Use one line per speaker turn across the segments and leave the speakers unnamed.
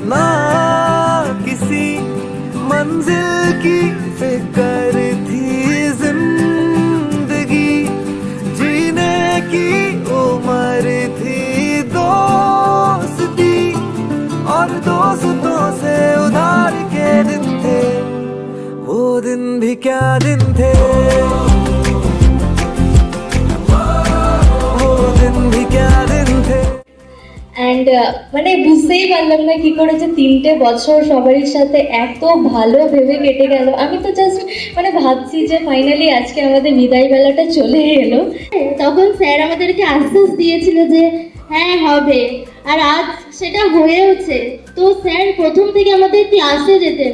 ना किसी मंजिल की फिक्र थी, जिंदगी जीने की उम्र थी, दोस्ती और दोस्तों से उधार के दिन थे, वो दिन भी क्या दिन थे, वो दिन भी क्या दिन थे।
অ্যান্ড মানে বুঝতেই পারলাম না কি করে যে 3টে বছর সবারই সাথে এত ভালো ভেবে কেটে গেল। আমি তো জাস্ট মানে ভাবছি যে ফাইনালি আজকে আমাদের বিদায় বেলাটা চলে এলো।
তখন স্যার আমাদেরকে আশ্বাস দিয়েছিল যে হ্যাঁ হবে, আর আজ সেটা হয়েওছে। তো স্যার প্রথম থেকে আমাদের ক্লাসে যেতেন,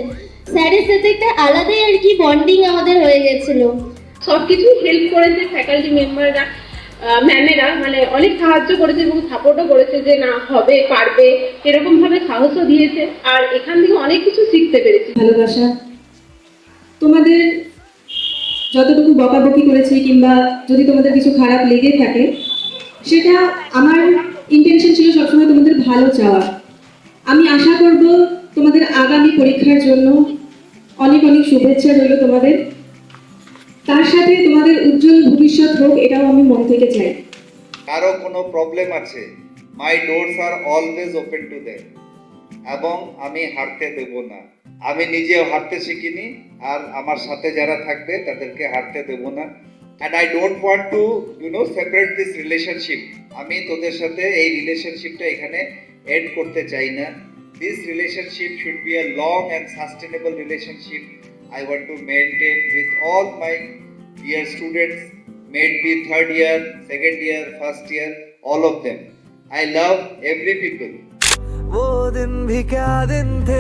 স্যারের সাথে একটা আলাদাই আর কি বন্ডিং আমাদের হয়ে গেছিল।
সব কিছু হেল্প করেছে ফ্যাকাল্টি মেম্বাররা, ম্যামেরা, মানে অনেক সাহায্য করেছে এবং সাপোর্টও করেছে যে না হবে, পারবে, এরকমভাবে সাহসও দিয়েছে। আর এখান থেকে অনেক কিছু শিখতে পেরেছি।
ভালোবাসা, তোমাদের যতটুকু বকাবকি করেছি কিংবা যদি তোমাদের কিছু খারাপ লেগে থাকে, সেটা আমার ইন্টেনশন ছিল সবসময় তোমাদের ভালো চাওয়া। আমি আশা করব তোমাদের আগামী পরীক্ষার জন্য অনেক অনেক শুভেচ্ছা রইল তোমাদের, তার সাথে তোমাদের উজ্জ্বল ভবিষ্যৎ হোক, এটাও আমি মন থেকে চাই।
কারো কোনো প্রবলেম আছে, মাই ডোরস আর অলওয়েজ ওপেন টু দেম, এবং আমি হারতে দেব না। আমি নিজেও হারতে শিখিনি, আর আমার সাথে যারা থাকবে তাদেরকে হারতে দেব না। And I don't want to separate this relationship. আমি তোদের সাথে এই রিলেশনশিপটা এখানে এন্ড করতে চাই না। This relationship should be a long and sustainable relationship I want to maintain with all my dear students, may it be third year, second year, first year, all of them. I love every people.
वो दिन भी क्या दिन थे।